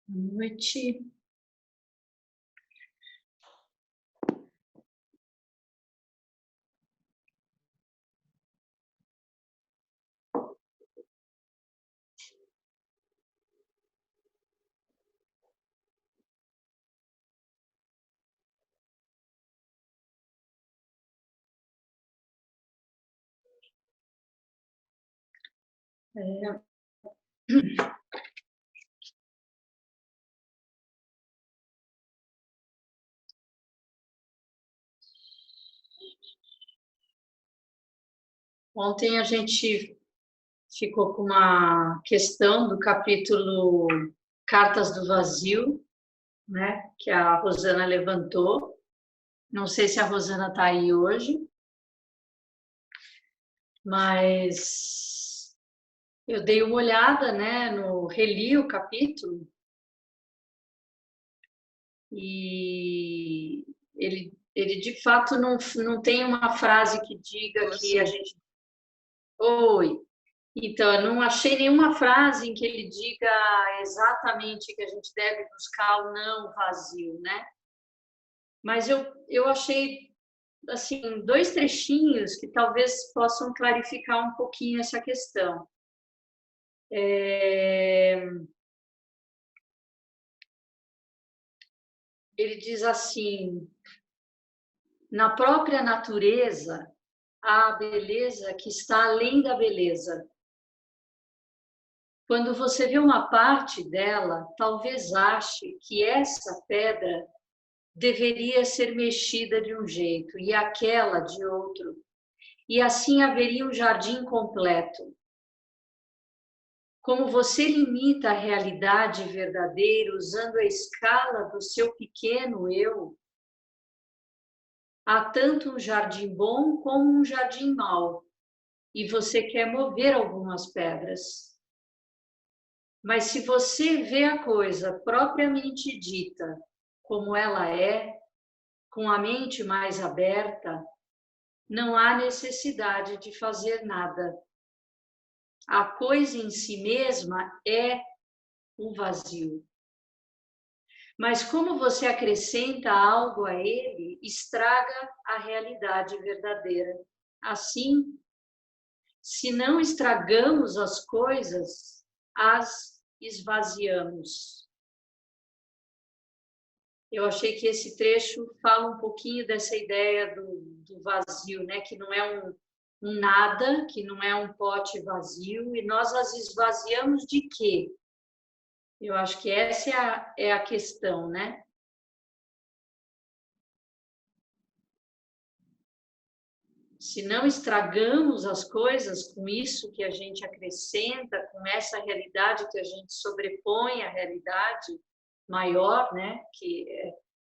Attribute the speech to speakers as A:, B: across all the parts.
A: Boa noite. Ontem a gente ficou com uma questão do capítulo Cartas do Vazio, né? Que a Rosana levantou. Não sei se a Rosana está aí hoje, mas eu dei uma olhada, né? Reli o capítulo e ele de fato não tem uma frase que diga que a gente. Oi. Então, eu não achei nenhuma frase em que ele diga exatamente que a gente deve buscar o não vazio, né? Mas eu achei, assim, dois trechinhos que talvez possam clarificar um pouquinho essa questão. Ele diz assim: na própria natureza há a beleza que está além da beleza. Quando você vê uma parte dela, talvez ache que essa pedra deveria ser mexida de um jeito e aquela de outro, e assim haveria um jardim completo. Como você limita a realidade verdadeira usando a escala do seu pequeno eu, há tanto um jardim bom como um jardim mau, e você quer mover algumas pedras. Mas se você vê a coisa propriamente dita como ela é, com a mente mais aberta, não há necessidade de fazer nada. A coisa em si mesma é o vazio. Mas como você acrescenta algo a ele, estraga a realidade verdadeira. Assim, se não estragamos as coisas, as esvaziamos. Eu achei que esse trecho fala um pouquinho dessa ideia do vazio, né? Que não é um nada, que não é um pote vazio, e nós as esvaziamos de quê? Eu acho que essa é a questão, né? Se não estragamos as coisas com isso que a gente acrescenta, com essa realidade que a gente sobrepõe à realidade maior, né? Que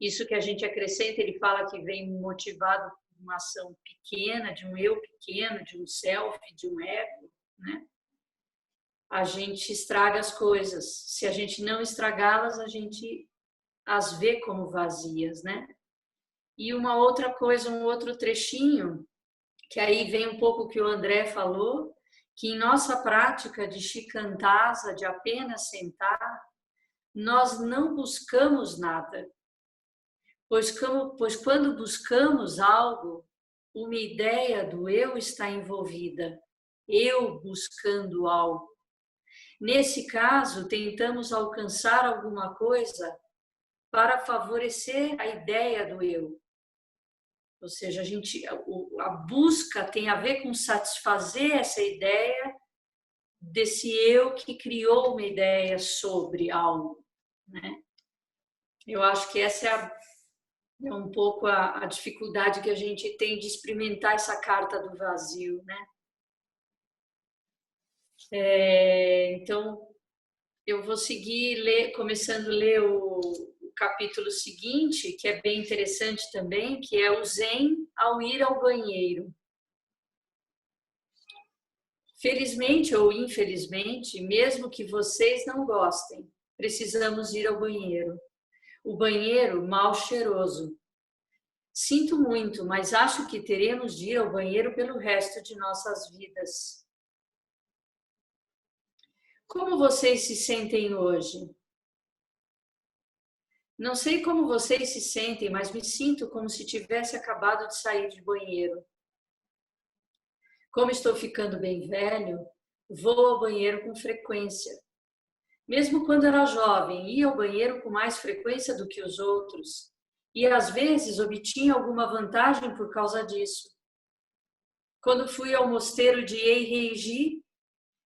A: isso que a gente acrescenta, ele fala que vem motivado por uma ação pequena, de um eu pequeno, de um self, de um ego, né? A gente estraga as coisas. Se a gente não estragá-las, a gente as vê como vazias, né? E uma outra coisa, um outro trechinho, que aí vem um pouco o que o André falou, que em nossa prática de shikantaza, de apenas sentar, nós não buscamos nada, pois quando buscamos algo, uma ideia do eu está envolvida, eu buscando algo. Nesse caso, tentamos alcançar alguma coisa para favorecer a ideia do eu. Ou seja, a busca tem a ver com satisfazer essa ideia desse eu que criou uma ideia sobre algo, né? Eu acho que essa é um pouco a dificuldade que a gente tem de experimentar essa carta do vazio, né? Então, eu vou seguir começando a ler o capítulo seguinte, que é bem interessante também, que é o Zen ao ir ao banheiro. Felizmente ou infelizmente, mesmo que vocês não gostem, precisamos ir ao banheiro. O banheiro mal cheiroso. Sinto muito, mas acho que teremos de ir ao banheiro pelo resto de nossas vidas. Como vocês se sentem hoje? Não sei como vocês se sentem, mas me sinto como se tivesse acabado de sair de banheiro. Como estou ficando bem velho, vou ao banheiro com frequência. Mesmo quando era jovem, ia ao banheiro com mais frequência do que os outros. E às vezes obtinha alguma vantagem por causa disso. Quando fui ao mosteiro de Eiheiji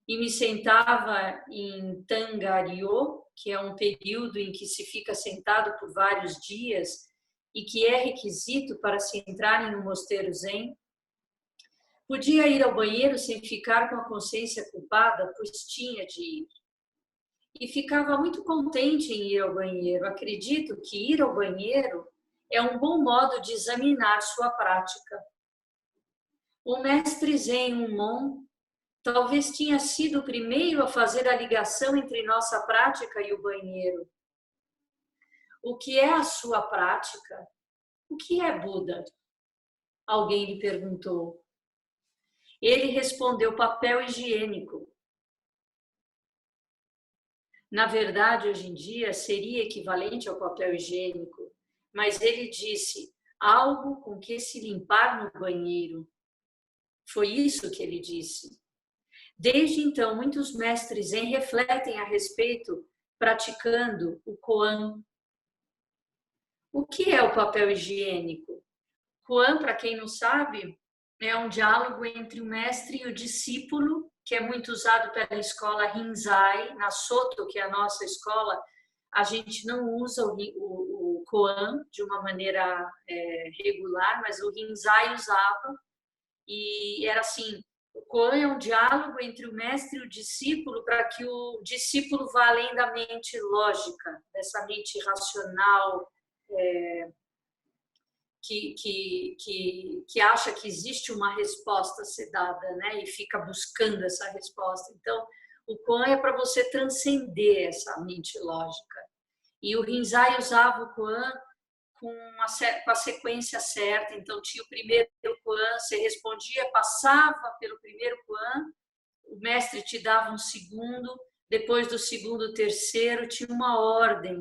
A: e me sentava em Tangaryo, que é um período em que se fica sentado por vários dias e que é requisito para se entrar em um mosteiro zen, podia ir ao banheiro sem ficar com a consciência culpada, pois tinha de ir. E ficava muito contente em ir ao banheiro. Acredito que ir ao banheiro é um bom modo de examinar sua prática. O mestre Zen Umon talvez tinha sido o primeiro a fazer a ligação entre nossa prática e o banheiro. O que é a sua prática? O que é Buda? Alguém lhe perguntou. Ele respondeu: papel higiênico. Na verdade, hoje em dia, seria equivalente ao papel higiênico, mas ele disse algo com que se limpar no banheiro. Foi isso que ele disse. Desde então, muitos mestres zen refletem a respeito, praticando o koan. O que é o papel higiênico? Koan, para quem não sabe, é um diálogo entre o mestre e o discípulo, que é muito usado pela escola Rinzai. Na Soto, que é a nossa escola, a gente não usa o koan de uma maneira regular, mas o Rinzai usava. E era assim, o koan é um diálogo entre o mestre e o discípulo para que o discípulo vá além da mente lógica, dessa mente racional, que acha que existe uma resposta a ser dada, né? E fica buscando essa resposta. Então, o koan é para você transcender essa mente lógica. E o Rinzai usava o koan com a sequência certa. Então, tinha o primeiro koan, você respondia, passava pelo primeiro koan, o mestre te dava um segundo, depois do segundo, o terceiro, tinha uma ordem,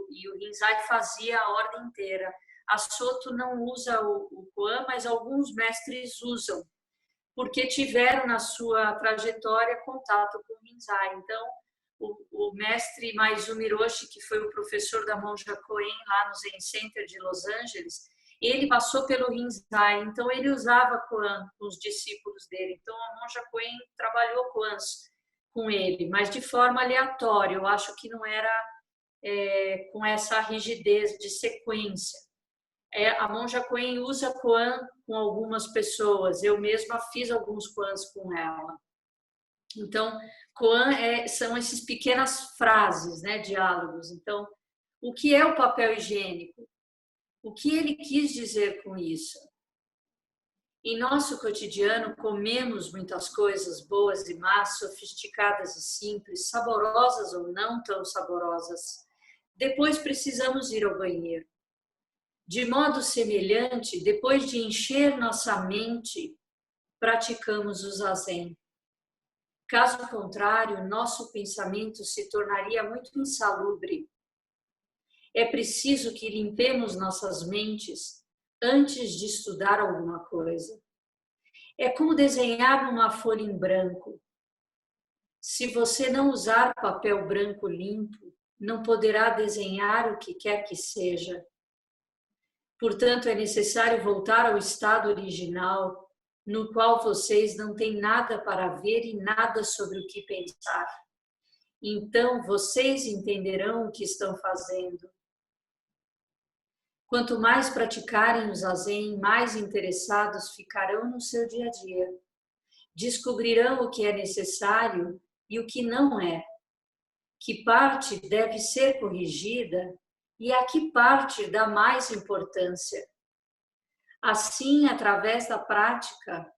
A: e o Rinzai fazia a ordem inteira. A Soto não usa o koan, mas alguns mestres usam, porque tiveram na sua trajetória contato com o Rinzai. Então, o mestre Maizumi Roshi, que foi o professor da Monja Coen lá no Zen Center de Los Angeles, ele passou pelo Rinzai, então ele usava koan com os discípulos dele. Então, a Monja Coen trabalhou koans com ele, mas de forma aleatória. Eu acho que não era com essa rigidez de sequência. A Monja Coen usa koan com algumas pessoas. Eu mesma fiz alguns koans com ela. Então, koan são essas pequenas frases, né, diálogos. Então, o que é o papel higiênico? O que ele quis dizer com isso? Em nosso cotidiano, comemos muitas coisas boas e más, sofisticadas e simples, saborosas ou não tão saborosas. Depois precisamos ir ao banheiro. De modo semelhante, depois de encher nossa mente, praticamos o zazen. Caso contrário, nosso pensamento se tornaria muito insalubre. É preciso que limpemos nossas mentes antes de estudar alguma coisa. É como desenhar numa folha em branco. Se você não usar papel branco limpo, não poderá desenhar o que quer que seja. Portanto, é necessário voltar ao estado original, no qual vocês não têm nada para ver e nada sobre o que pensar. Então, vocês entenderão o que estão fazendo. Quanto mais praticarem o zazen, mais interessados ficarão no seu dia a dia. Descobrirão o que é necessário e o que não é. Que parte deve ser corrigida e a que parte dá mais importância. Assim, através da prática,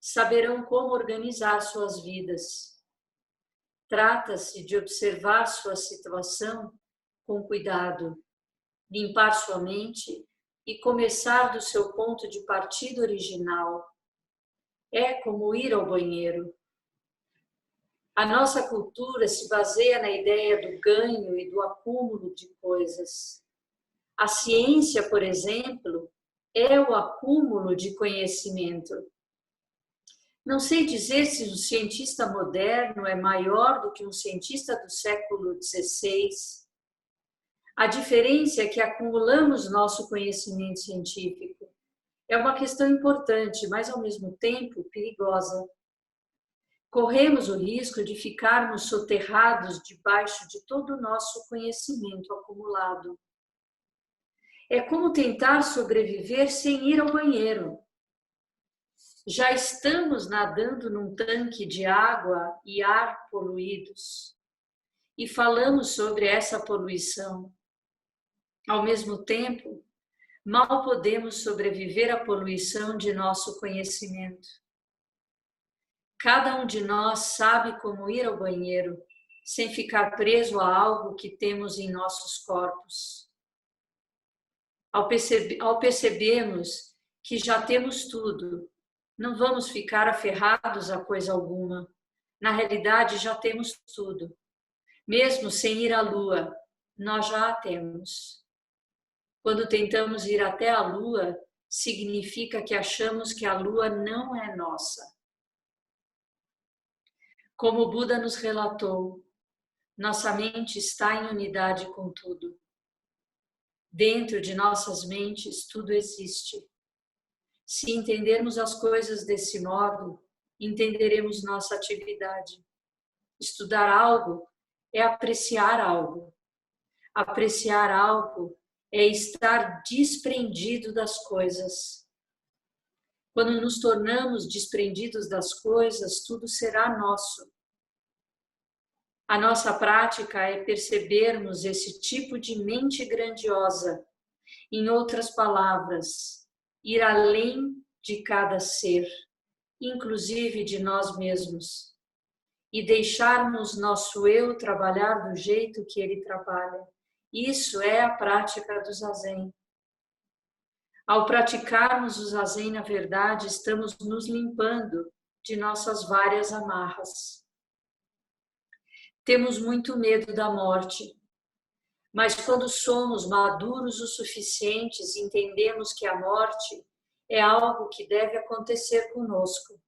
A: saberão como organizar suas vidas. Trata-se de observar sua situação com cuidado, limpar sua mente e começar do seu ponto de partida original. É como ir ao banheiro. A nossa cultura se baseia na ideia do ganho e do acúmulo de coisas. A ciência, por exemplo, é o acúmulo de conhecimento. Não sei dizer se um cientista moderno é maior do que um cientista do século XVI. A diferença é que acumulamos nosso conhecimento científico. É uma questão importante, mas ao mesmo tempo perigosa. Corremos o risco de ficarmos soterrados debaixo de todo o nosso conhecimento acumulado. É como tentar sobreviver sem ir ao banheiro. Já estamos nadando num tanque de água e ar poluídos e falamos sobre essa poluição. Ao mesmo tempo, mal podemos sobreviver à poluição de nosso conhecimento. Cada um de nós sabe como ir ao banheiro sem ficar preso a algo que temos em nossos corpos. Ao percebermos que já temos tudo, não vamos ficar aferrados a coisa alguma. Na realidade, já temos tudo. Mesmo sem ir à Lua, nós já a temos. Quando tentamos ir até a Lua, significa que achamos que a Lua não é nossa. Como o Buda nos relatou, nossa mente está em unidade com tudo. Dentro de nossas mentes, tudo existe. Se entendermos as coisas desse modo, entenderemos nossa atividade. Estudar algo é apreciar algo. Apreciar algo é estar desprendido das coisas. Quando nos tornamos desprendidos das coisas, tudo será nosso. A nossa prática é percebermos esse tipo de mente grandiosa. Em outras palavras, ir além de cada ser, inclusive de nós mesmos, e deixarmos nosso eu trabalhar do jeito que ele trabalha. Isso é a prática do Zazen. Ao praticarmos o Zazen, na verdade, estamos nos limpando de nossas várias amarras. Temos muito medo da morte, mas quando somos maduros o suficientes, entendemos que a morte é algo que deve acontecer conosco.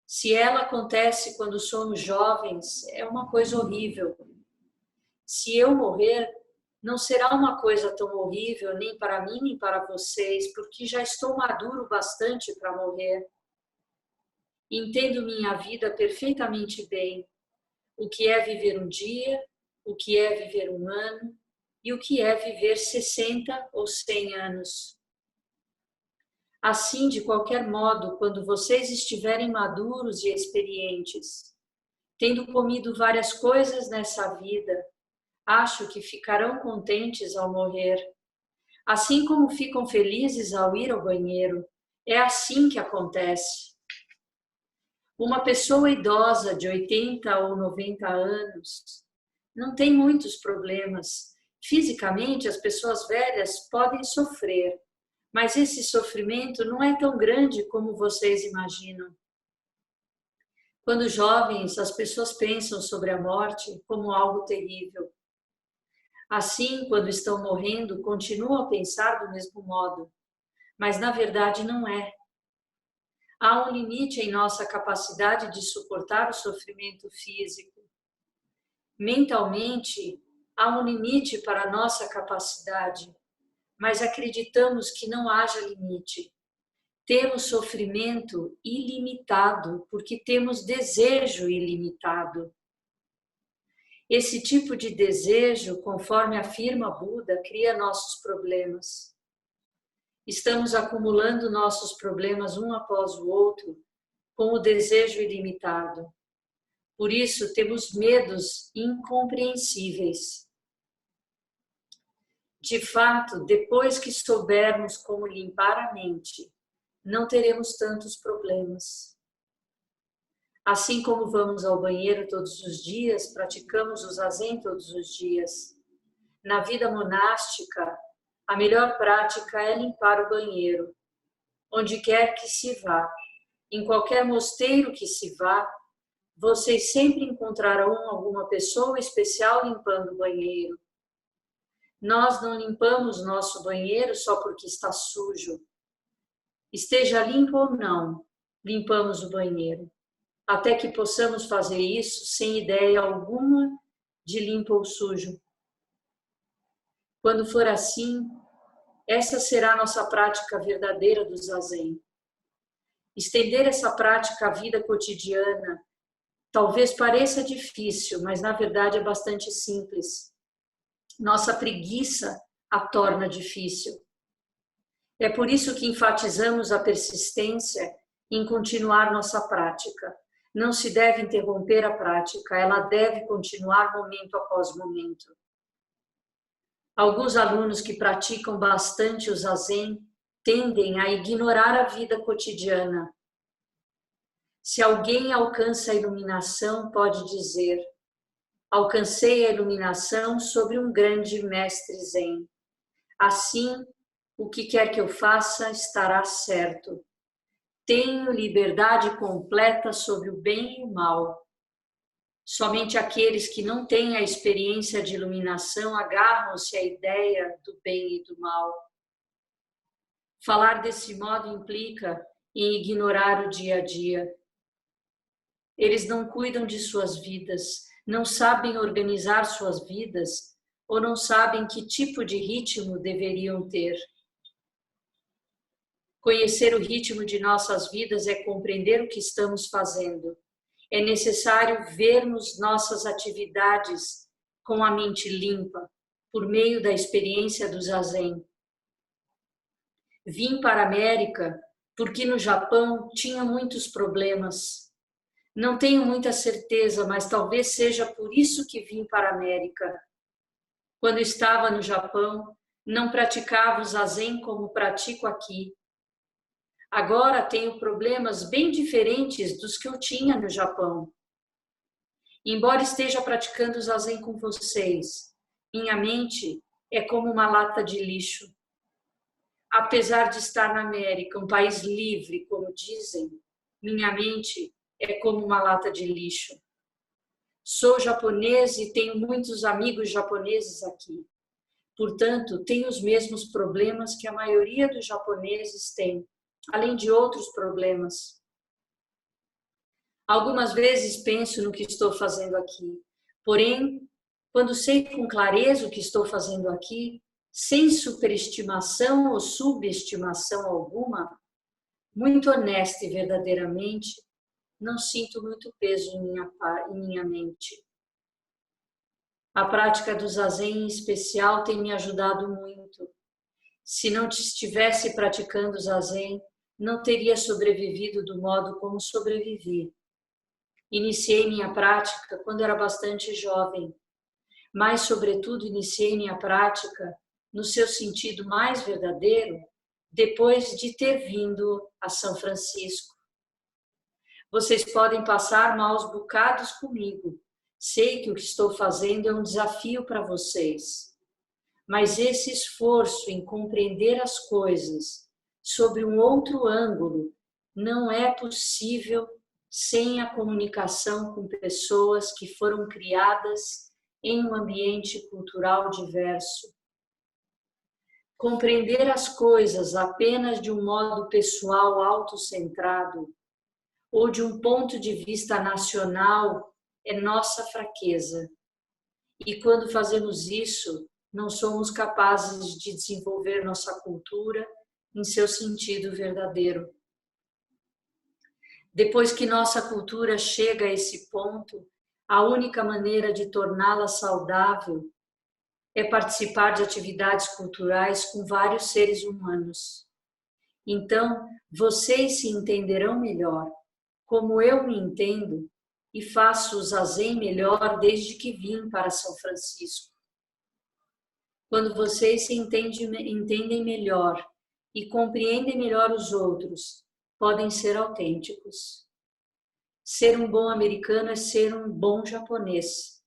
A: Se ela acontece quando somos jovens, é uma coisa horrível. Se eu morrer, não será uma coisa tão horrível nem para mim nem para vocês, porque já estou maduro bastante para morrer. Entendo minha vida perfeitamente bem. O que é viver um dia, o que é viver um ano e o que é viver 60 ou 100 anos. Assim, de qualquer modo, quando vocês estiverem maduros e experientes, tendo comido várias coisas nessa vida, acho que ficarão contentes ao morrer. Assim como ficam felizes ao ir ao banheiro, é assim que acontece. Uma pessoa idosa de 80 ou 90 anos não tem muitos problemas. Fisicamente, as pessoas velhas podem sofrer, mas esse sofrimento não é tão grande como vocês imaginam. Quando jovens, as pessoas pensam sobre a morte como algo terrível. Assim, quando estão morrendo, continuam a pensar do mesmo modo, mas na verdade não é. Há um limite em nossa capacidade de suportar o sofrimento físico. Mentalmente, há um limite para a nossa capacidade, mas acreditamos que não haja limite. Temos sofrimento ilimitado porque temos desejo ilimitado. Esse tipo de desejo, conforme afirma Buda, cria nossos problemas. Estamos acumulando nossos problemas um após o outro com o desejo ilimitado. Por isso, temos medos incompreensíveis. De fato, depois que soubermos como limpar a mente, não teremos tantos problemas. Assim como vamos ao banheiro todos os dias, praticamos o Zazen todos os dias. Na vida monástica, a melhor prática é limpar o banheiro, onde quer que se vá. Em qualquer mosteiro que se vá, vocês sempre encontrarão alguma pessoa especial limpando o banheiro. Nós não limpamos nosso banheiro só porque está sujo. Esteja limpo ou não, limpamos o banheiro, até que possamos fazer isso sem ideia alguma de limpo ou sujo. Quando for assim, essa será a nossa prática verdadeira do Zazen. Estender essa prática à vida cotidiana talvez pareça difícil, mas na verdade é bastante simples. Nossa preguiça a torna difícil. É por isso que enfatizamos a persistência em continuar nossa prática. Não se deve interromper a prática, ela deve continuar momento após momento. Alguns alunos que praticam bastante o Zazen tendem a ignorar a vida cotidiana. Se alguém alcança a iluminação, pode dizer: alcancei a iluminação sobre um grande mestre Zen. Assim, o que quer que eu faça estará certo. Tenho liberdade completa sobre o bem e o mal. Somente aqueles que não têm a experiência de iluminação agarram-se à ideia do bem e do mal. Falar desse modo implica em ignorar o dia a dia. Eles não cuidam de suas vidas, não sabem organizar suas vidas ou não sabem que tipo de ritmo deveriam ter. Conhecer o ritmo de nossas vidas é compreender o que estamos fazendo. É necessário vermos nossas atividades com a mente limpa, por meio da experiência do Zazen. Vim para a América porque no Japão tinha muitos problemas. Não tenho muita certeza, mas talvez seja por isso que vim para a América. Quando estava no Japão, não praticava o Zazen como pratico aqui. Agora tenho problemas bem diferentes dos que eu tinha no Japão. Embora esteja praticando o Zazen com vocês, minha mente é como uma lata de lixo. Apesar de estar na América, um país livre, como dizem, minha mente é como uma lata de lixo. Sou japonês e tenho muitos amigos japoneses aqui. Portanto, tenho os mesmos problemas que a maioria dos japoneses tem, além de outros problemas. Algumas vezes penso no que estou fazendo aqui, porém, quando sei com clareza o que estou fazendo aqui, sem superestimação ou subestimação alguma, muito honesta e verdadeiramente, não sinto muito peso em minha mente. A prática do Zazen em especial tem me ajudado muito. Se não estivesse praticando Zazen, não teria sobrevivido do modo como sobrevivi. Iniciei minha prática quando era bastante jovem, mas, sobretudo, iniciei minha prática no seu sentido mais verdadeiro depois de ter vindo a São Francisco. Vocês podem passar maus bocados comigo. Sei que o que estou fazendo é um desafio para vocês. Mas esse esforço em compreender as coisas sob um outro ângulo não é possível sem a comunicação com pessoas que foram criadas em um ambiente cultural diverso. Compreender as coisas apenas de um modo pessoal autocentrado ou de um ponto de vista nacional é nossa fraqueza. E quando fazemos isso, não somos capazes de desenvolver nossa cultura em seu sentido verdadeiro. Depois que nossa cultura chega a esse ponto, a única maneira de torná-la saudável é participar de atividades culturais com vários seres humanos. Então, vocês se entenderão melhor, como eu me entendo, e faço o Zazen melhor desde que vim para São Francisco. Quando vocês se entendem melhor e compreendem melhor os outros, podem ser autênticos. Ser um bom americano é ser um bom japonês.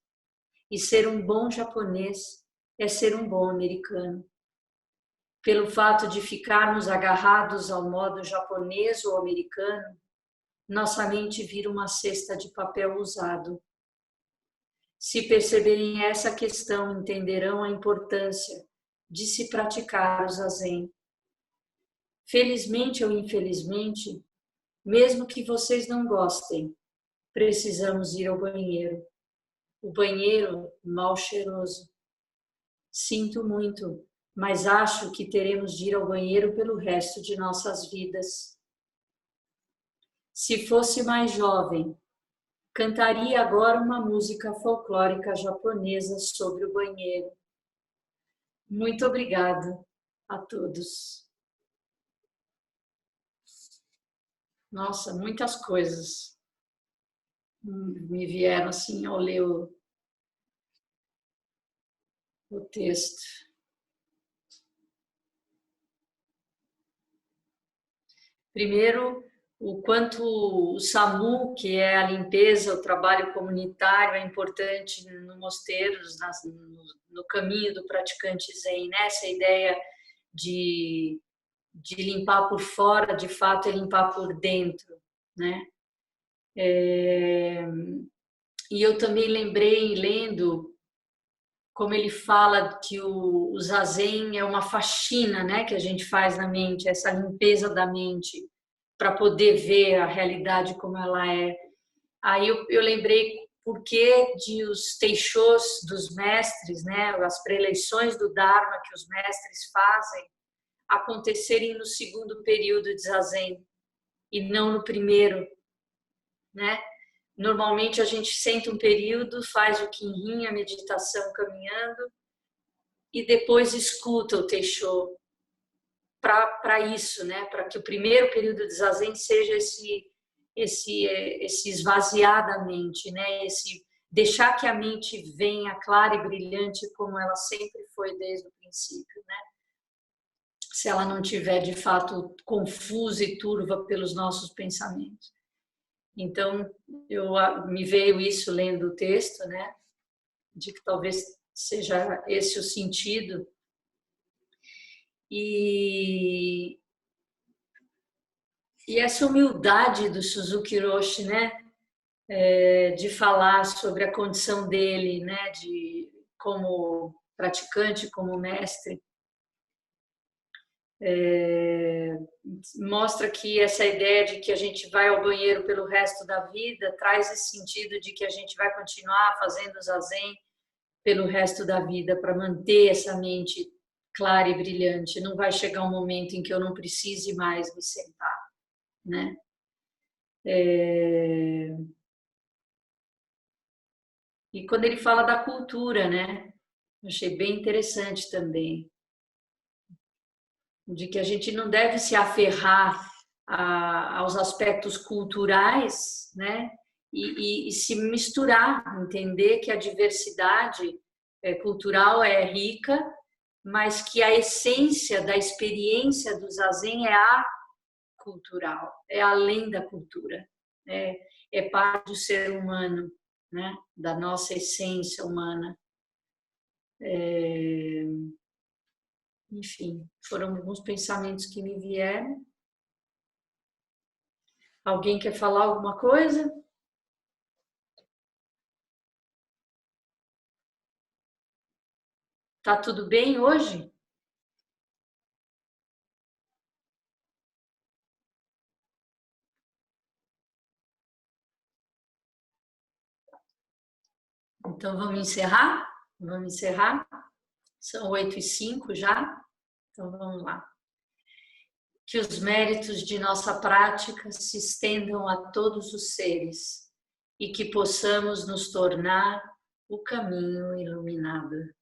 A: E ser um bom japonês é ser um bom americano. Pelo fato de ficarmos agarrados ao modo japonês ou americano, nossa mente vira uma cesta de papel usado. Se perceberem essa questão, entenderão a importância de se praticar o zazen. Felizmente ou infelizmente, mesmo que vocês não gostem, precisamos ir ao banheiro. O banheiro mal cheiroso. Sinto muito, mas acho que teremos de ir ao banheiro pelo resto de nossas vidas. Se fosse mais jovem, cantaria agora uma música folclórica japonesa sobre o banheiro. Muito obrigado a todos. Nossa, muitas coisas me vieram assim ao ler o texto. Primeiro, o quanto o SAMU, que é a limpeza, o trabalho comunitário, é importante no mosteiros, no caminho do praticante Zen, né? Essa ideia de limpar por fora, de fato, é limpar por dentro, né? E eu também lembrei, lendo, como ele fala que o zazen é uma faxina, né, que a gente faz na mente, essa limpeza da mente, para poder ver a realidade como ela é. Aí eu lembrei por que de os teixôs dos mestres, né, as preleições do Dharma que os mestres fazem, acontecerem no segundo período de zazen e não no primeiro, né? Normalmente a gente senta um período, faz o Kinhin, a meditação caminhando, e depois escuta o Teisho para isso, né? Para que o primeiro período de zazen seja esse esvaziar da mente, né? Esse deixar que a mente venha clara e brilhante como ela sempre foi desde o princípio, né? Se ela não tiver de fato confusa e turva pelos nossos pensamentos. Então, me veio isso lendo o texto, né? De que talvez seja esse o sentido. E essa humildade do Suzuki Roshi, né? De falar sobre a condição dele, né? Como praticante, como mestre. Mostra que essa ideia de que a gente vai ao banheiro pelo resto da vida traz esse sentido de que a gente vai continuar fazendo zazen pelo resto da vida para manter essa mente clara e brilhante. Não vai chegar um momento em que eu não precise mais me sentar, né? E quando ele fala da cultura, né? Achei bem interessante também, de que a gente não deve se aferrar aos aspectos culturais, né? E se misturar, entender que a diversidade cultural é rica, mas que a essência da experiência do zazen é cultural, é além da cultura, é parte do ser humano, né? Da nossa essência humana. Enfim, foram alguns pensamentos que me vieram. Alguém quer falar alguma coisa? Tá tudo bem hoje? Então vamos encerrar? Vamos encerrar? São 8h05 já? Então vamos lá. Que os méritos de nossa prática se estendam a todos os seres e que possamos nos tornar o caminho iluminado.